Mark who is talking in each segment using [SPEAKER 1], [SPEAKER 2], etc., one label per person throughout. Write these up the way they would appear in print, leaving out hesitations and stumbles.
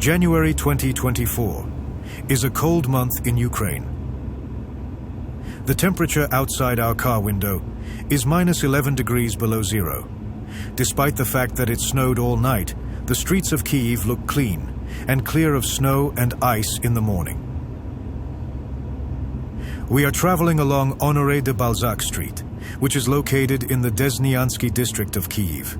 [SPEAKER 1] January 2024 is a cold month in Ukraine. The temperature outside our car window is minus 11 degrees below zero. Despite the fact that it snowed all night, the streets of Kyiv look clean and clear of snow and ice in the morning. We are traveling along Honore de Balzac Street, which is located in the Desnyansky district of Kyiv.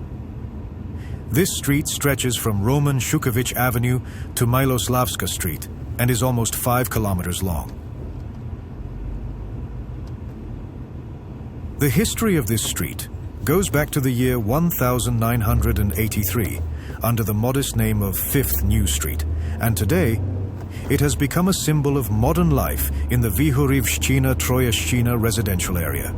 [SPEAKER 1] This street stretches from Roman Shukovich Avenue to Miloslavska Street and is almost 5 kilometers long. The history of this street goes back to the year 1983 under the modest name of 5th New Street, and today it has become a symbol of modern life in the Vyhorivshchina-Troyeshchina residential area.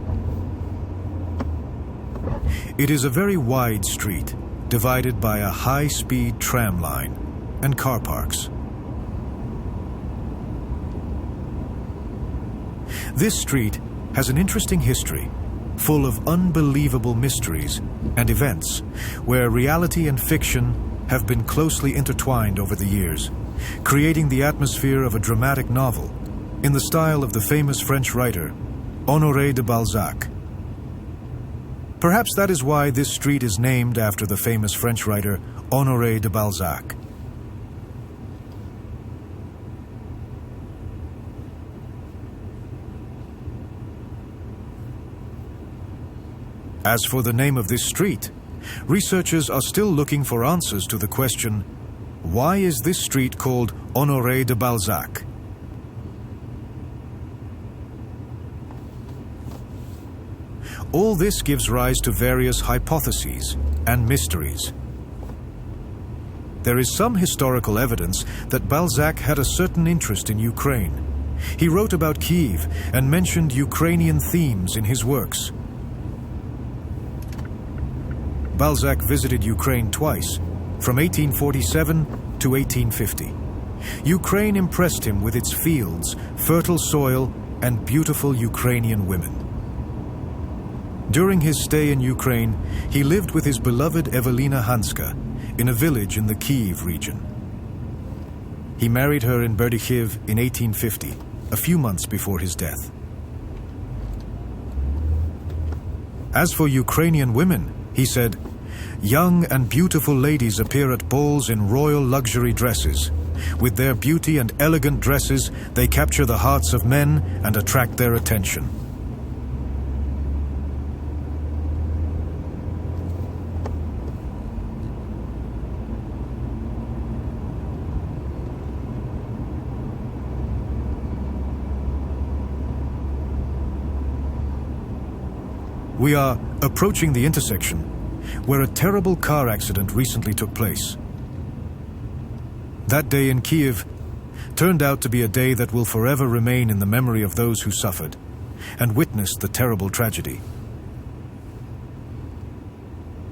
[SPEAKER 1] It is a very wide street, divided by a high-speed tram line and car parks. This street has an interesting history, full of unbelievable mysteries and events, where reality and fiction have been closely intertwined over the years, creating the atmosphere of a dramatic novel in the style of the famous French writer Honore de Balzac. Perhaps that is why this street is named after the famous French writer Honore de Balzac. As for the name of this street, researchers are still looking for answers to the question, why is this street called Honore de Balzac? All this gives rise to various hypotheses and mysteries. There is some historical evidence that Balzac had a certain interest in Ukraine. He wrote about Kyiv and mentioned Ukrainian themes in his works. Balzac visited Ukraine twice, from 1847 to 1850. Ukraine impressed him with its fields, fertile soil, and beautiful Ukrainian women. During his stay in Ukraine, he lived with his beloved Evelina Hanska in a village in the Kyiv region. He married her in Berdychiv in 1850, a few months before his death. As for Ukrainian women, he said, young and beautiful ladies appear at balls in royal luxury dresses. With their beauty and elegant dresses, they capture the hearts of men and attract their attention. We are approaching the intersection where a terrible car accident recently took place. That day in Kyiv turned out to be a day that will forever remain in the memory of those who suffered and witnessed the terrible tragedy.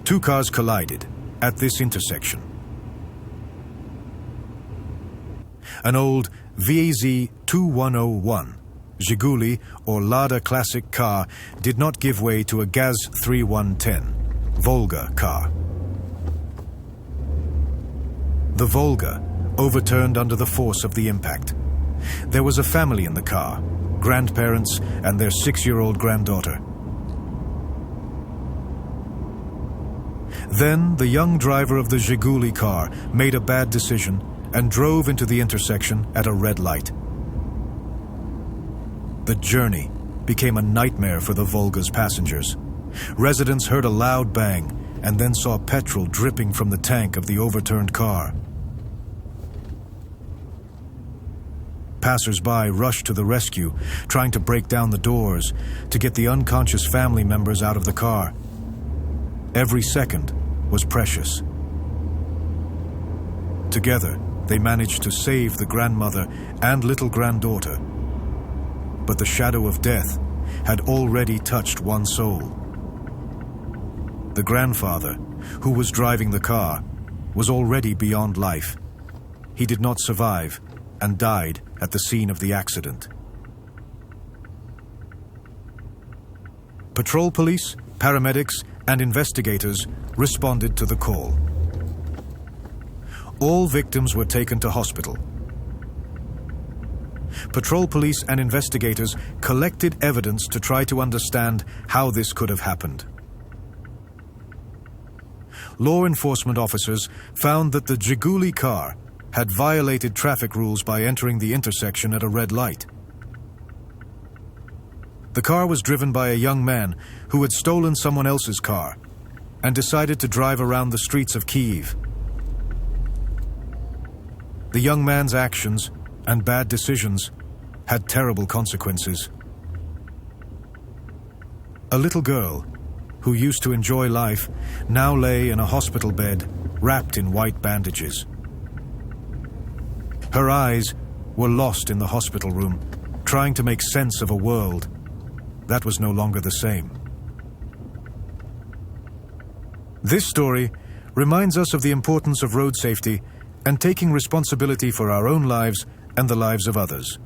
[SPEAKER 1] 2 cars collided at this intersection. An old VAZ 2101 Zhiguli or Lada classic car did not give way to a Gaz 3110 Volga car. The Volga overturned under the force of the impact. There was a family in the car, grandparents and their 6-year-old granddaughter. Then the young driver of the Zhiguli car made a bad decision and drove into the intersection at a red light. The journey became a nightmare for the Volga's passengers. Residents heard a loud bang and then saw petrol dripping from the tank of the overturned car. Passers-by rushed to the rescue, trying to break down the doors to get the unconscious family members out of the car. Every second was precious. Together, they managed to save the grandmother and little granddaughter. But the shadow of death had already touched one soul. The grandfather, who was driving the car, was already beyond life. He did not survive and died at the scene of the accident. Patrol police, paramedics, and investigators responded to the call. all victims were taken to hospital. Patrol police and investigators collected evidence to try to understand how this could have happened. Law enforcement officers found that the Zhiguli car had violated traffic rules by entering the intersection at a red light. The car was driven by a young man who had stolen someone else's car and decided to drive around the streets of Kyiv. The young man's actions and bad decisions had terrible consequences. A little girl, who used to enjoy life, now lay in a hospital bed, wrapped in white bandages. Her eyes were lost in the hospital room, trying to make sense of a world that was no longer the same. This story reminds us of the importance of road safety and taking responsibility for our own lives and the lives of others.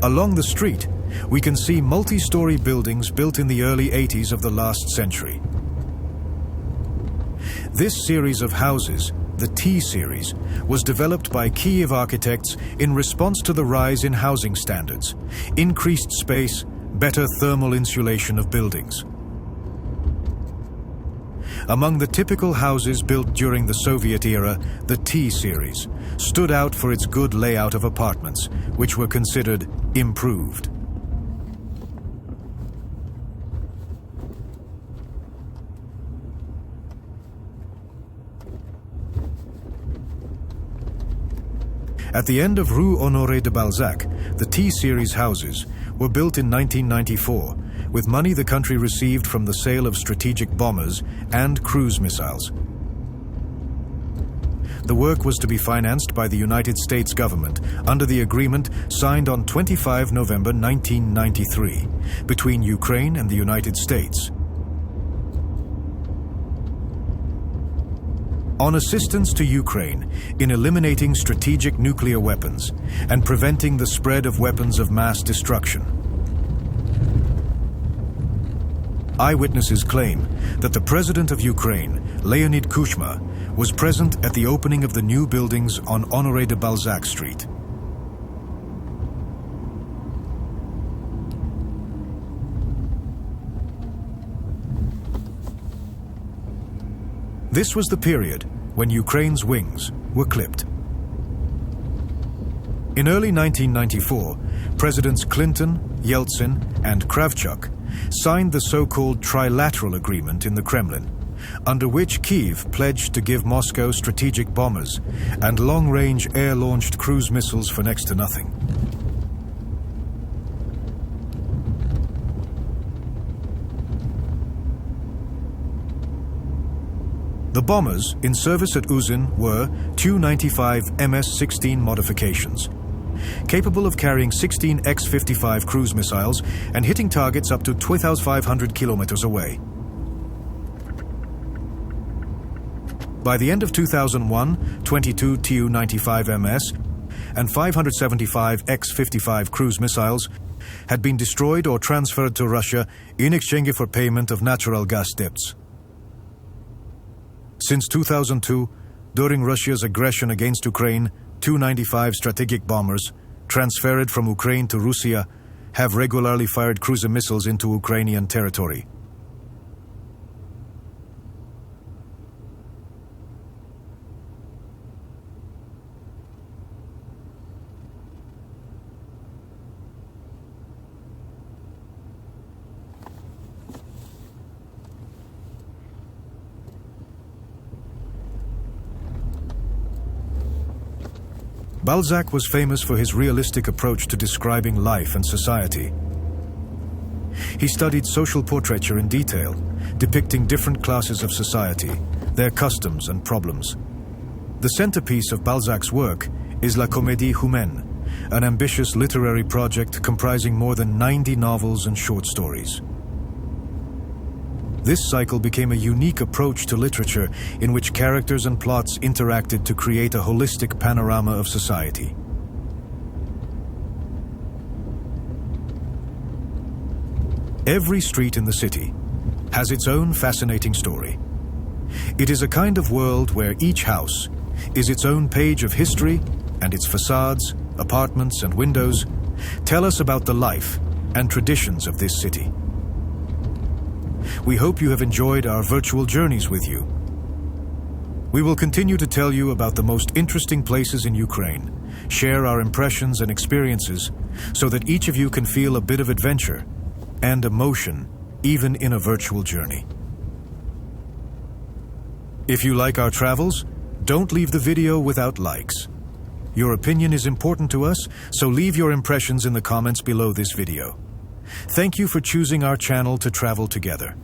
[SPEAKER 1] Along the street, we can see multi-story buildings built in the early 80s of the last century. This series of houses, the T series, was developed by Kyiv architects in response to the rise in housing standards, increased space, better thermal insulation of buildings. Among the typical houses built during the Soviet era, the T series stood out for its good layout of apartments, which were considered improved. At the end of Rue Honore de Balzac, the T-series houses were built in 1994 with money the country received from the sale of strategic bombers and cruise missiles. The work was to be financed by the United States government under the agreement signed on 25 November 1993 between Ukraine and the United States. On assistance to Ukraine in eliminating strategic nuclear weapons and preventing the spread of weapons of mass destruction. Eyewitnesses claim that the president of Ukraine, Leonid Kuchma, was present at the opening of the new buildings on Honore de Balzac Street. This was the period when Ukraine's wings were clipped. In early 1994, Presidents Clinton, Yeltsin, and Kravchuk signed the so-called trilateral agreement in the Kremlin, under which Kyiv pledged to give Moscow strategic bombers and long-range air-launched cruise missiles for next to nothing. The bombers in service at Uzin were Tu-95 MS-16 modifications, capable of carrying 16 X-55 cruise missiles and hitting targets up to 2,500 kilometers away. By the end of 2001, 22 Tu-95 MS and 575 X-55 cruise missiles had been destroyed or transferred to Russia in exchange for payment of natural gas debts. Since 2002, during Russia's aggression against Ukraine, Tu-95 strategic bombers, transferred from Ukraine to Russia, have regularly fired cruise missiles into Ukrainian territory. Balzac was famous for his realistic approach to describing life and society. He studied social portraiture in detail, depicting different classes of society, their customs and problems. The centerpiece of Balzac's work is La Comédie Humaine, an ambitious literary project comprising more than 90 novels and short stories. This cycle became a unique approach to literature in which characters and plots interacted to create a holistic panorama of society. Every street in the city has its own fascinating story. It is a kind of world where each house is its own page of history, and its facades, apartments, and windows tell us about the life and traditions of this city. We hope you have enjoyed our virtual journeys with you. We will continue to tell you about the most interesting places in Ukraine, share our impressions and experiences, so that each of you can feel a bit of adventure and emotion, even in a virtual journey. If you like our travels, don't leave the video without likes. Your opinion is important to us, so leave your impressions in the comments below this video. Thank you for choosing our channel to travel together.